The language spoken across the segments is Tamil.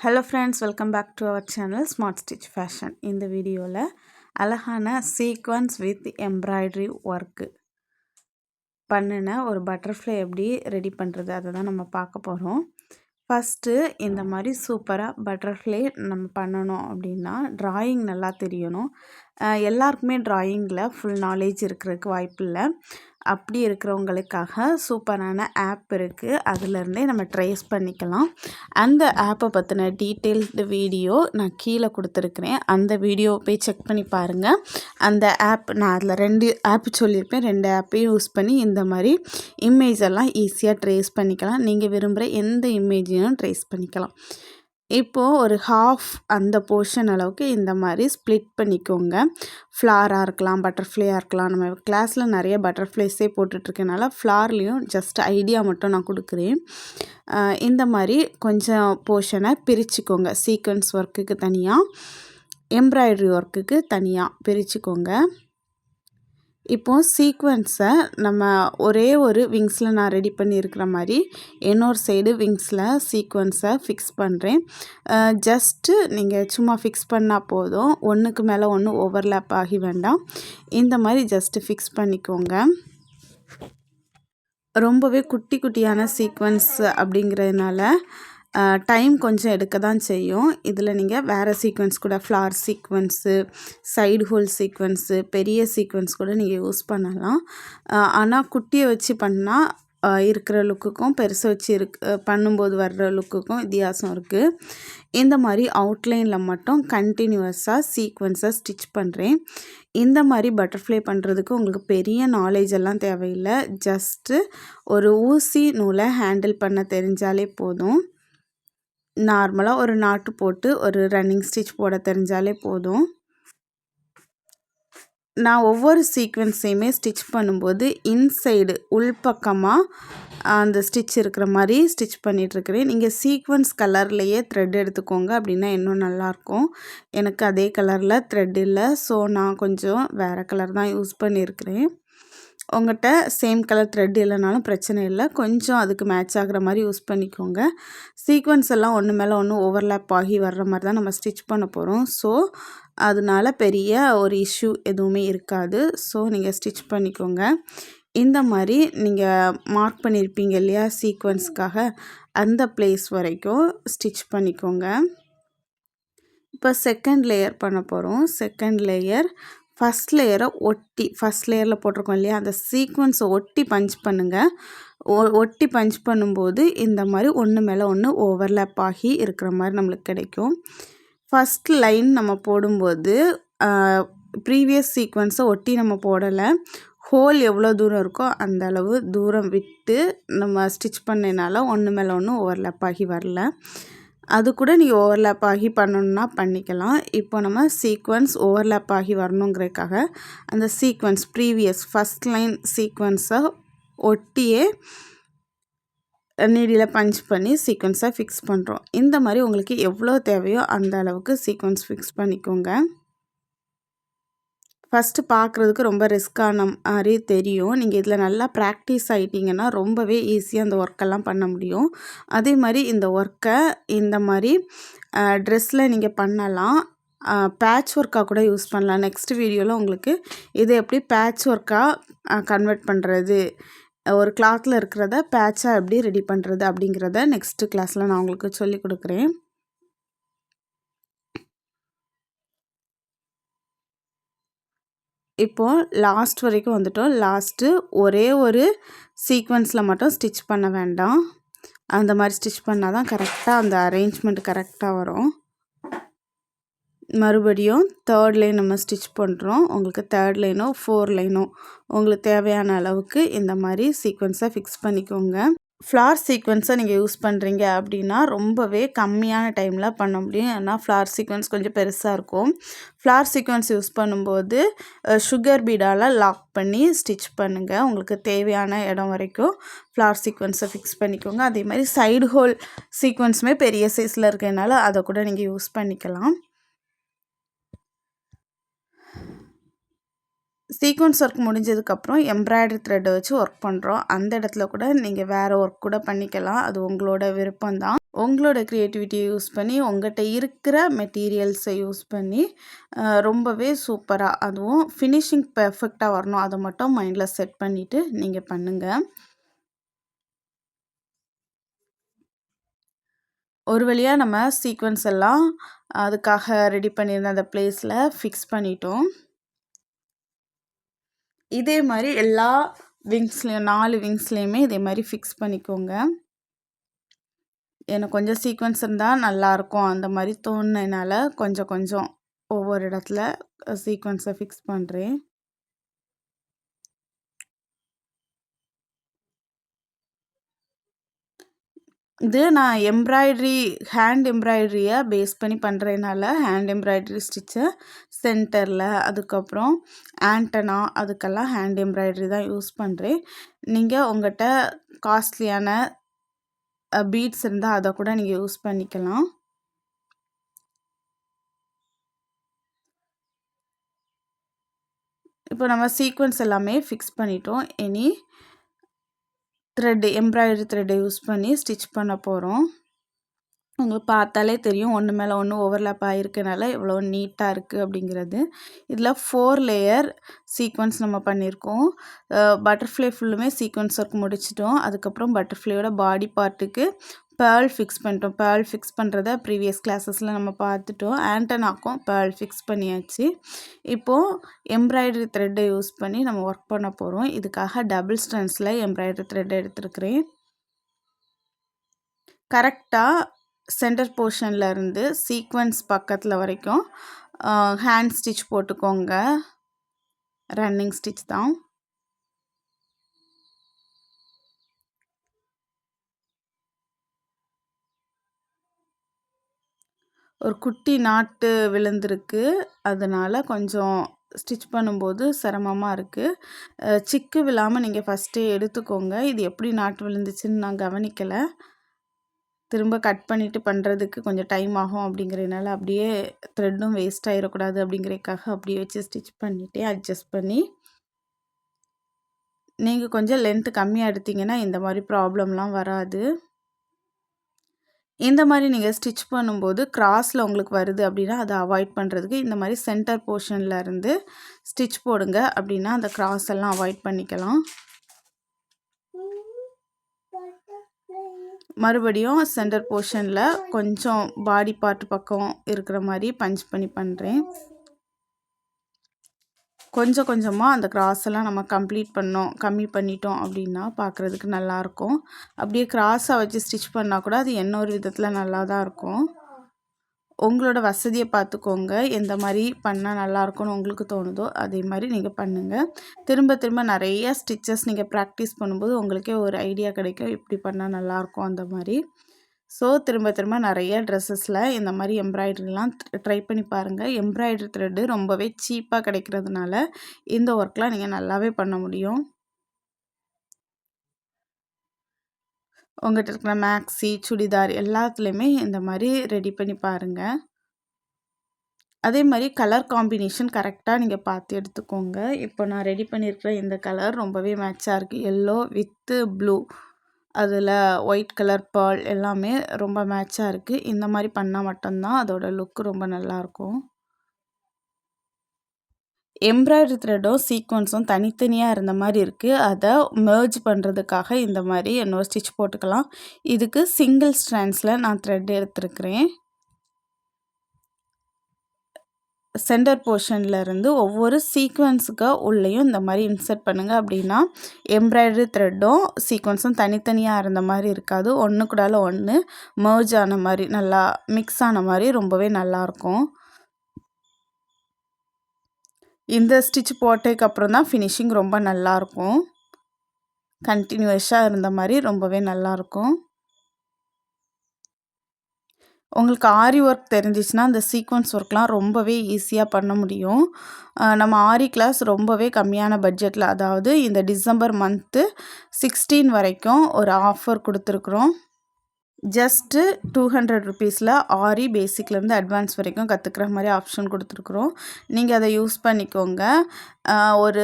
Hello friends, welcome back to our channel Smart Stitch Fashion. இந்த வீடியோவில் அழகான சீக்வன்ஸ் வித் எம்ப்ராய்டரி ஒர்க்கு பண்ணின ஒரு பட்டர்ஃப்ளை எப்படி ரெடி பண்ணுறது அதை தான் நம்ம பார்க்க போகிறோம். ஃபஸ்ட்டு இந்த மாதிரி சூப்பராக பட்டர்ஃப்ளை நம்ம பண்ணணும் அப்படின்னா ட்ராயிங் நல்லா தெரியணும். எல்லாருக்குமே ட்ராயிங்கில் ஃபுல் நாலேஜ் இருக்கிறதுக்கு வாய்ப்பு இல்லை. அப்படி இருக்கிறவங்களுக்காக சூப்பரான ஆப் இருக்குது, அதிலேருந்தே நம்ம ட்ரேஸ் பண்ணிக்கலாம். அந்த ஆப்பை பற்றின டீட்டெயில்டு வீடியோ நான் கீழே கொடுத்துருக்குறேன், அந்த வீடியோ போய் செக் பண்ணி பாருங்கள். அந்த ஆப் நான் அதில் 2 ஆப் சொல்லியிருப்பேன், 2 ஆப்பையும் யூஸ் பண்ணி இந்த மாதிரி இமேஜ் எல்லாம் ஈஸியாக ட்ரேஸ் பண்ணிக்கலாம். நீங்கள் விரும்புகிற எந்த இமேஜையும் ட்ரேஸ் பண்ணிக்கலாம். இப்போது ஒரு ஹாஃப் அந்த போர்ஷன் அளவுக்கு இந்த மாதிரி ஸ்ப்ளிட் பண்ணிக்கோங்க. ஃப்ளாராக இருக்கலாம், பட்டர்ஃப்ளையாக இருக்கலாம். நம்ம கிளாஸில் நிறைய பட்டர்ஃப்ளைஸே போட்டுட்ருக்கனால ஃப்ளார்லேயும் ஜஸ்ட் ஐடியா மட்டும் நான் கொடுக்குறேன். இந்த மாதிரி கொஞ்சம் போர்ஷனை பிரிச்சுக்கோங்க. சீக்வன்ஸ் ஒர்க்குக்கு தனியாக, எம்ப்ராய்டரி ஒர்க்குக்கு தனியாக பிரிச்சுக்கோங்க. இப்போது சீக்வன்ஸை நம்ம ஒரே ஒரு விங்ஸில் நான் ரெடி பண்ணியிருக்கிற மாதிரி இன்னொரு சைடு விங்ஸில் சீக்வன்ஸை ஃபிக்ஸ் பண்ணுறேன். ஜஸ்ட்டு நீங்கள் சும்மா ஃபிக்ஸ் பண்ணால் போதும், ஒன்றுக்கு மேலே ஒன்று ஓவர்லேப் ஆகி வேண்டாம். இந்த மாதிரி ஜஸ்ட்டு ஃபிக்ஸ் பண்ணிக்கோங்க. ரொம்பவே குட்டி குட்டியான சீக்வன்ஸ் அப்படிங்கிறதுனால டைம் கொஞ்சம் எடுக்க தான் செய்யும். இதில் நீங்கள் வேறு சீக்வன்ஸ் கூட, floor sequence, side hole sequence, பெரிய சீக்வன்ஸ் கூட நீங்கள் யூஸ் பண்ணலாம். ஆனால் குட்டியை வச்சு பண்ணால் இருக்கிற லுக்குக்கும் பெருசை வச்சு பண்ணும்போது வர்ற லுக்குக்கும் வித்தியாசம் இருக்குது. இந்த மாதிரி அவுட்லைனில் மட்டும் கண்டினியூவஸாக சீக்வன்ஸை ஸ்டிச் பண்ணுறேன். இந்த மாதிரி பட்டர்ஃப்ளை பண்ணுறதுக்கு உங்களுக்கு பெரிய நாலேஜ் எல்லாம் தேவையில்லை. ஜஸ்ட்டு ஒரு ஊசி நூலை ஹேண்டில் பண்ண தெரிஞ்சாலே போதும். நார்மலாக ஒரு நாட்டு போட்டு ஒரு ரன்னிங் ஸ்டிச் போட தெரிஞ்சாலே போதும். நான் ஒவ்வொரு சீக்வன்ஸையுமே ஸ்டிச் பண்ணும்போது இன்சைடு உள்பக்கமாக அந்த ஸ்டிச் இருக்கிற மாதிரி ஸ்டிச் பண்ணிகிட்ருக்கிறேன். நீங்கள் சீக்வன்ஸ் கலர்லேயே த்ரெட் எடுத்துக்கோங்க, அப்படின்னா இன்னும் நல்லாயிருக்கும். எனக்கு அதே கலரில் த்ரெட் இல்லை, ஸோ நான் கொஞ்சம் வேறு கலர் தான் யூஸ் பண்ணியிருக்கிறேன். உங்கள்கிட்ட சேம் கலர் த்ரெட் இல்லைனாலும் பிரச்சனை இல்லை, கொஞ்சம் அதுக்கு மேட்ச் ஆகிற மாதிரி யூஸ் பண்ணிக்கோங்க. சீக்வன்ஸ் எல்லாம் ஒன்று மேலே ஒன்று ஓவர்லேப் ஆகி வர்ற மாதிரி தான் நம்ம ஸ்டிச் பண்ண போகிறோம். ஸோ அதனால பெரிய ஒரு இஷ்யூ எதுவுமே இருக்காது. ஸோ நீங்கள் ஸ்டிச் பண்ணிக்கோங்க. இந்த மாதிரி நீங்கள் மார்க் பண்ணியிருப்பீங்க இல்லையா சீக்வன்ஸ்க்காக, அந்த பிளேஸ் வரைக்கும் ஸ்டிச் பண்ணிக்கோங்க. இப்போ செகண்ட் லேயர் பண்ண போகிறோம். செகண்ட் லேயர் ஃபஸ்ட் லேயரை ஒட்டி, ஃபஸ்ட் லேயரில் போட்டிருக்கோம் இல்லையா, அந்த சீக்வன்ஸை ஒட்டி பஞ்ச் பண்ணுங்கள். ஒட்டி பஞ்ச் பண்ணும்போது இந்த மாதிரி ஒன்று மேலே ஒன்று ஓவர்லேப் ஆகி இருக்கிற மாதிரி நம்மளுக்கு கிடைக்கும். ஃபஸ்ட் லைன் நம்ம போடும்போது ப்ரீவியஸ் சீக்வன்ஸை ஒட்டி நம்ம போடலை. ஹோல் எவ்வளோ தூரம் இருக்கோ அந்த அளவு தூரம் விட்டு நம்ம ஸ்டிச் பண்ணனால ஒன்று மேலே ஒன்று ஓவர்லேப் ஆகி வரல. அது கூட நீங்கள் ஓவர்லேப் ஆகி பண்ணணுன்னா பண்ணிக்கலாம். இப்போ நம்ம சீக்வன்ஸ் ஓவர்லேப் ஆகி வரணுங்கிறதுக்காக அந்த சீக்வன்ஸ் ப்ரீவியஸ் ஃபஸ்ட் லைன் சீக்வன்ஸை ஒட்டியே நீடியில் பஞ்ச் பண்ணி சீக்வன்ஸை ஃபிக்ஸ் பண்ணுறோம். இந்த மாதிரி உங்களுக்கு எவ்வளோ தேவையோ அந்த அளவுக்கு சீக்வன்ஸ் ஃபிக்ஸ் பண்ணிக்கோங்க. ஃபஸ்ட்டு பார்க்குறதுக்கு ரொம்ப ரிஸ்க்கான மாதிரி தெரியும். நீங்கள் இதில் நல்லா ப்ராக்டிஸ் ஆகிட்டிங்கன்னா ரொம்பவே ஈஸியாக அந்த ஒர்க்கெல்லாம் பண்ண முடியும். அதே மாதிரி இந்த ஒர்க்கை இந்த மாதிரி ட்ரெஸ்ஸில் நீங்கள் பண்ணலாம். பேட்ச் ஒர்க்காக கூட யூஸ் பண்ணலாம். நெக்ஸ்ட் வீடியோவில் உங்களுக்கு இதை எப்படி பேட்ச் ஒர்க்காக கன்வெர்ட் பண்ணுறது, ஒரு கிளாத்தில் இருக்கிறத பேட்சாக எப்படி ரெடி பண்ணுறது அப்படிங்கிறத நெக்ஸ்ட்டு கிளாஸில் நான் உங்களுக்கு சொல்லிக் கொடுக்குறேன். இப்போது லாஸ்ட் வரைக்கும் வந்துட்டோம். லாஸ்ட்டு ஒரே ஒரு சீக்வன்ஸில் மட்டும் ஸ்டிச் பண்ண வேண்டாம். அந்த மாதிரி ஸ்டிச் பண்ணால் தான் கரெக்டாக அந்த அரேஞ்ச்மெண்ட் கரெக்டாக வரும். மறுபடியும் தேர்ட் லைன் நம்ம ஸ்டிச் பண்ணுறோம். உங்களுக்கு தேர்ட் லைனோ 4 லைனோ உங்களுக்கு தேவையான அளவுக்கு இந்த மாதிரி சீக்வன்ஸை ஃபிக்ஸ் பண்ணிக்கோங்க. ஃப்ளார் சீக்வன்ஸை நீங்கள் யூஸ் பண்ணுறீங்க அப்படின்னா ரொம்பவே கம்மியான டைமில் பண்ண முடியும். ஏன்னா ஃப்ளார் சீக்வன்ஸ் கொஞ்சம் பெருசாக இருக்கும். ஃப்ளார் சீக்வன்ஸ் யூஸ் பண்ணும்போது சுகர் பீடால் லாக் பண்ணி ஸ்டிச் பண்ணுங்கள். உங்களுக்கு தேவையான இடம் வரைக்கும் ஃப்ளார் சீக்வன்ஸை ஃபிக்ஸ் பண்ணிக்கோங்க. அதே மாதிரி சைடு ஹோல் சீக்வன்ஸுமே பெரிய சைஸில் இருக்கிறதுனால அதை கூட நீங்கள் யூஸ் பண்ணிக்கலாம். சீக்வன்ஸ் ஒர்க் முடிஞ்சதுக்கப்புறம் எம்ப்ராய்டரி த்ரெட்டை வச்சு ஒர்க் பண்ணுறோம். அந்த இடத்துல கூட நீங்கள் வேறு ஒர்க் கூட பண்ணிக்கலாம். அது உங்களோட விருப்பம்தான். உங்களோட க்ரியேட்டிவிட்டியை யூஸ் பண்ணி உங்கள்கிட்ட இருக்கிற மெட்டீரியல்ஸை யூஸ் பண்ணி ரொம்பவே சூப்பராக, அதுவும் ஃபினிஷிங் பெர்ஃபெக்டாக வரணும். அதை மட்டும் மைண்டில் செட் பண்ணிவிட்டு நீங்கள் பண்ணுங்கள். ஒரு வழியாக நம்ம சீக்வன்ஸ் எல்லாம் அதுக்காக ரெடி பண்ணியிருந்த அந்த பிளேஸில் ஃபிக்ஸ் பண்ணிட்டோம். இதே மாதிரி எல்லா விங்ஸ்லேயும் 4 விங்ஸ்லேயுமே இதே மாதிரி ஃபிக்ஸ் பண்ணிக்கோங்க. எனக்கு கொஞ்சம் சீக்வன்ஸ் இருந்தால் நல்லாயிருக்கும் அந்த மாதிரி தோணுனதுனால கொஞ்சம் கொஞ்சம் ஒவ்வொரு இடத்துல சீக்வன்ஸை ஃபிக்ஸ் பண்ணுறேன். இது நான் ஹேண்ட் எம்ப்ராய்டரியை பேஸ் பண்ணி பண்ணுறதுனால ஹேண்ட் எம்ப்ராய்டரி ஸ்டிச்சை சென்டரில், அதுக்கப்புறம் ஆண்டனா, அதுக்கெல்லாம் ஹேண்ட் எம்ப்ராய்டரி தான் யூஸ் பண்ணுறேன். நீங்கள் உங்கள்கிட்ட காஸ்ட்லியான பீட்ஸ் இருந்தால் அதை கூட நீங்கள் யூஸ் பண்ணிக்கலாம். இப்போ நம்ம சீக்வன்ஸ் எல்லாமே ஃபிக்ஸ் பண்ணிட்டோம். இனி எம்ப்ராய்டரி த்ரெட்டை யூஸ் பண்ணி ஸ்டிச் பண்ண போகிறோம். உங்களுக்கு பார்த்தாலே தெரியும் ஒன்று மேலே ஒன்று ஓவர்லேப் ஆகிருக்கனால எவ்வளோ நீட்டாக இருக்குது அப்படிங்கிறது. இதில் 4 லேயர் சீக்வன்ஸ் நம்ம பண்ணியிருக்கோம். பட்டர்ஃப்ளை ஃபுல்லுமே சீக்வன்ஸ் ஒர்க் முடிச்சிட்டோம். அதுக்கப்புறம் பட்டர்ஃப்ளையோட பாடி பார்ட்டுக்கு பேர்ல் ஃபிக்ஸ் பண்ணிட்டோம். பேர்ல் ஃபிக்ஸ் பண்ணுறத ப்ரீவியஸ் கிளாஸஸில் நம்ம பார்த்துட்டோம். ஆண்டனாக்கும் பேர்ல் ஃபிக்ஸ் பண்ணியாச்சு. இப்போது எம்ப்ராய்டரி த்ரெட்டை யூஸ் பண்ணி நம்ம ஒர்க் பண்ண போகிறோம். இதுக்காக டபுள் ஸ்ட்ரென்ஸில் எம்ப்ராய்டரி த்ரெட்டை எடுத்துருக்கிறேன். கரெக்டாக சென்டர் போர்ஷனில் இருந்து சீக்வன்ஸ் பக்கத்தில் வரைக்கும் ஹேண்ட் ஸ்டிச் போட்டுக்கோங்க. ரன்னிங் ஸ்டிச் தான். ஒரு குட்டி நாட்டு விழுந்திருக்கு, அதனால் கொஞ்சம் ஸ்டிச் பண்ணும்போது சிரமமாக இருக்குது. சிக்கு விழாமல் நீங்கள் ஃபஸ்ட்டே எடுத்துக்கோங்க. இது எப்படி நாட்டு விழுந்துச்சுன்னு நான் கவனிக்கலை. திரும்ப கட் பண்ணிவிட்டு பண்ணுறதுக்கு கொஞ்சம் டைம் ஆகும் அப்படிங்கிறதுனால அப்படியே த்ரெட்டும் வேஸ்ட் ஆகிடக்கூடாது அப்படிங்கிறதுக்காக அப்படியே வச்சு ஸ்டிச் பண்ணிவிட்டு அட்ஜஸ்ட் பண்ணி, நீங்கள் கொஞ்சம் லென்த்து கம்மியாக எடுத்திங்கன்னா இந்த மாதிரி ப்ராப்ளம்லாம் வராது. இந்த மாதிரி நீங்கள் ஸ்டிச் பண்ணும்போது கிராஸில் உங்களுக்கு வருது அப்படின்னா அதை அவாய்ட் பண்ணுறதுக்கு இந்த மாதிரி சென்டர் போர்ஷனில் இருந்து ஸ்டிச் போடுங்க. அப்படின்னா அந்த கிராஸ் எல்லாம் அவாய்ட் பண்ணிக்கலாம். மறுபடியும் சென்டர் போர்ஷனில் கொஞ்சம் பாடி பார்ட் பக்கம் இருக்கிற மாதிரி பஞ்ச் பண்ணி பண்ணுறேன். கொஞ்சம் கொஞ்சமாக அந்த கிராஸ் எல்லாம் நம்ம கம்மி பண்ணிட்டோம் அப்படின்னா பார்க்குறதுக்கு நல்லாயிருக்கும். அப்படியே கிராஸாக வச்சு ஸ்டிச் பண்ணால் கூட அது என்ன ஒரு விதத்தில் நல்லா தான் இருக்கும். உங்களோட வசதியை பார்த்துக்கோங்க. எந்த மாதிரி பண்ணால் நல்லாயிருக்கும்னு உங்களுக்கு தோணுதோ அதே மாதிரி நீங்கள் பண்ணுங்கள். திரும்ப திரும்ப நிறைய ஸ்டிச்சஸ் நீங்கள் ப்ராக்டிஸ் பண்ணும்போது உங்களுக்கே ஒரு ஐடியா கிடைக்கும், இப்படி பண்ணால் நல்லாயிருக்கும் அந்த மாதிரி. ஸோ திரும்ப திரும்ப நிறைய ட்ரெஸ்ஸஸில் இந்த மாதிரி எம்ப்ராய்டரிலாம் ட்ரை பண்ணி பாருங்கள். எம்ப்ராய்டரி த்ரெட்டு ரொம்பவே சீப்பாக கிடைக்கிறதுனால இந்த ஒர்க்லாம் நீங்கள் நல்லாவே பண்ண முடியும். உங்கள்கிட்ட இருக்கிற மேக்ஸி, சுடிதார் எல்லாத்துலேயுமே இந்த மாதிரி ரெடி பண்ணி பாருங்கள். அதே மாதிரி கலர் காம்பினேஷன் கரெக்டாக நீங்கள் பார்த்து எடுத்துக்கோங்க. இப்போ நான் ரெடி பண்ணியிருக்கிற இந்த கலர் ரொம்பவே மேட்சாக இருக்குது. எல்லோ வித்து ப்ளூ, அதில் ஒயிட் கலர் பேர்ல் எல்லாமே ரொம்ப மேட்சாக இருக்குது. இந்த மாதிரி பண்ணால் மட்டும்தான் அதோட லுக்கு ரொம்ப நல்லாயிருக்கும். எம்ப்ராய்டரி த்ரெட்டும் சீக்வன்ஸும் தனித்தனியாக இருந்த மாதிரி இருக்குது. அதை மெர்ஜ் பண்ணுறதுக்காக இந்த மாதிரி இன்னொரு ஸ்டிச் போட்டுக்கலாம். இதுக்கு சிங்கிள் ஸ்ட்ராண்ட்ஸில் நான் த்ரெட் எடுத்துருக்கிறேன். சென்டர் போர்ஷனில் இருந்து ஒவ்வொரு சீக்வன்ஸுக்கு உள்ளேயும் இந்த மாதிரி இன்சர்ட் பண்ணுங்கள். அப்படின்னா எம்ப்ராய்டரி த்ரெட்டும் சீக்வன்ஸும் தனித்தனியாக இருந்த மாதிரி இருக்காது. ஒன்று கூடால ஒன்று மெர்ஜ் ஆன மாதிரி, நல்லா மிக்ஸ் ஆன மாதிரி ரொம்பவே நல்லாயிருக்கும். இந்த ஸ்டிச் போட்டதுக்கப்புறம் தான் ஃபினிஷிங் ரொம்ப நல்லாயிருக்கும். கண்டினியூஸாக இருந்த மாதிரி ரொம்பவே நல்லாயிருக்கும். உங்களுக்கு ஆரி ஒர்க் தெரிஞ்சிச்சுன்னா அந்த சீக்வன்ஸ் ஒர்க்லாம் ரொம்பவே ஈஸியாக பண்ண முடியும். நம்ம ஆரி கிளாஸ் ரொம்பவே கம்மியான பட்ஜெட்டில், அதாவது இந்த டிசம்பர் மந்த்து 16 வரைக்கும் ஒரு ஆஃபர் கொடுத்துருக்குறோம். ஜஸ்ட்டு 200 ருபீஸில் ஆரி பேசிக்லேருந்து அட்வான்ஸ் வரைக்கும் கற்றுக்குற மாதிரி ஆப்ஷன் கொடுத்துருக்குறோம். நீங்கள் அதை யூஸ் பண்ணிக்கோங்க. ஒரு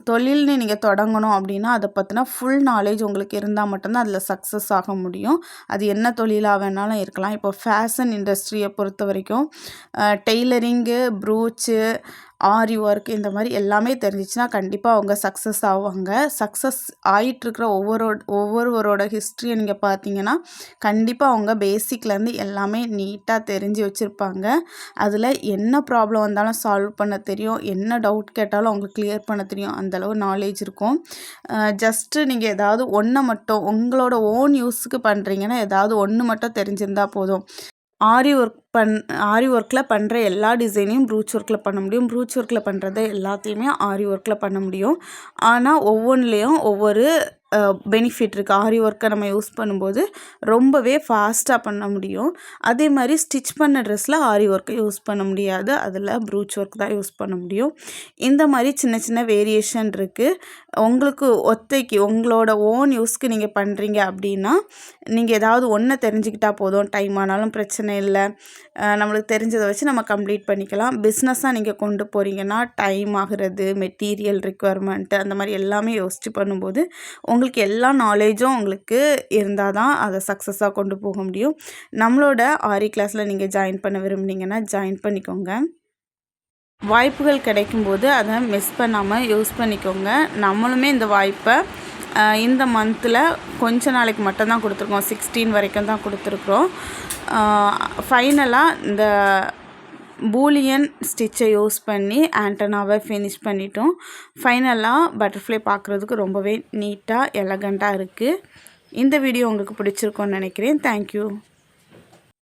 தொழில்னு நீங்கள் தொடங்கணும் அப்படின்னா அதை பற்றின ஃபுல் நாலேஜ் உங்களுக்கு இருந்தால் மட்டும்தான் அதில் சக்ஸஸ் ஆக முடியும். அது என்ன தொழிலாக வேணாலும் இருக்கலாம். இப்போ ஃபேஷன் இண்டஸ்ட்ரியை பொறுத்த வரைக்கும் டெய்லரிங்கு, ப்ரூச்சு, ஆரி ஒர்க் இந்த மாதிரி எல்லாமே தெரிஞ்சிச்சுன்னா கண்டிப்பாக அவங்க சக்ஸஸ் ஆவாங்க. சக்ஸஸ் ஆகிட்டுருக்கிற ஒவ்வொருவரோட ஹிஸ்ட்ரியை நீங்கள் பார்த்தீங்கன்னா கண்டிப்பாக அவங்க பேசிக்லேருந்து எல்லாமே நீட்டாக தெரிஞ்சு வச்சுருப்பாங்க. அதில் என்ன ப்ராப்ளம் வந்தாலும் சால்வ் பண்ண தெரியும், என்ன டவுட் கேட்டாலும் அவங்க கிளியர் பண்ண தெரியும், அந்தளவு நாலேஜ் இருக்கும். ஜஸ்ட்டு நீங்கள் ஏதாவது ஒன்றை மட்டும் உங்களோட ஓன் யூஸுக்கு பண்ணுறீங்கன்னா ஏதாவது ஒன்று மட்டும் தெரிஞ்சிருந்தால் போதும். ஆரி ஒர்க்கில் பண்ணுற எல்லா டிசைனையும் ப்ரூச் ஒர்க்கில் பண்ண முடியும். ப்ரூச் ஒர்க்கில் பண்ணுறது எல்லாத்தையுமே ஆரி ஒர்க்கில் பண்ண முடியும். ஆனால் ஒவ்வொன்றுலேயும் ஒவ்வொரு பெனிஃபிட் இருக்குது. ஆரி ஒர்க்கை நம்ம யூஸ் பண்ணும்போது ரொம்பவே ஃபாஸ்ட்டாக பண்ண முடியும். அதே மாதிரி ஸ்டிச் பண்ண ட்ரெஸ்ஸில் ஆரி ஒர்க்கை யூஸ் பண்ண முடியாது. அதில் ப்ரூச் ஒர்க் தான் யூஸ் பண்ண முடியும். இந்த மாதிரி சின்ன சின்ன வேரியேஷன் இருக்குது. உங்களுக்கு ஒத்தைக்கு உங்களோட ஓன் யூஸ்க்கு நீங்கள் பண்ணுறீங்க அப்படின்னா நீங்கள் ஏதாவது ஒன்றை தெரிஞ்சுக்கிட்டால் போதும். டைம் ஆனாலும் பிரச்சனை இல்லை. நம்மளுக்கு தெரிஞ்சதை வச்சு நம்ம கம்ப்ளீட் பண்ணிக்கலாம். பிஸ்னஸாக நீங்கள் கொண்டு போகிறீங்கன்னா டைம் ஆகிறது, மெட்டீரியல் ரிக்குவயர்மெண்ட்டு அந்த மாதிரி எல்லாமே யோசித்து பண்ணும்போது உங்களுக்கு எல்லா நாலேஜும் உங்களுக்கு இருந்தால் தான் அதை சக்ஸஸாக கொண்டு போக முடியும். நம்மளோட ஆரி கிளாஸில் நீங்கள் ஜாயின் பண்ண விரும்புனீங்கன்னா ஜாயின் பண்ணிக்கோங்க. வாய்ப்புகள் கிடைக்கும்போது அதை மிஸ் பண்ணாமல் யூஸ் பண்ணிக்கோங்க. நம்மளுமே இந்த வாய்ப்பை இந்த மந்தில் கொஞ்ச நாளைக்கு மட்டும்தான் கொடுத்துருக்கோம். 16 வரைக்கும் தான் கொடுத்துருக்குறோம். ஃபைனலாக இந்த பூலியன் ஸ்டிச்சை யூஸ் பண்ணி ஆண்டனாவை ஃபினிஷ் பண்ணிட்டோம். ஃபைனலாக பட்டர்ஃப்ளை பார்க்குறதுக்கு ரொம்பவே நீட்டாக எலகண்ட்டாக இருக்குது. இந்த வீடியோ உங்களுக்கு பிடிச்சிருக்கோன்னு நினைக்கிறேன். தேங்க்யூ.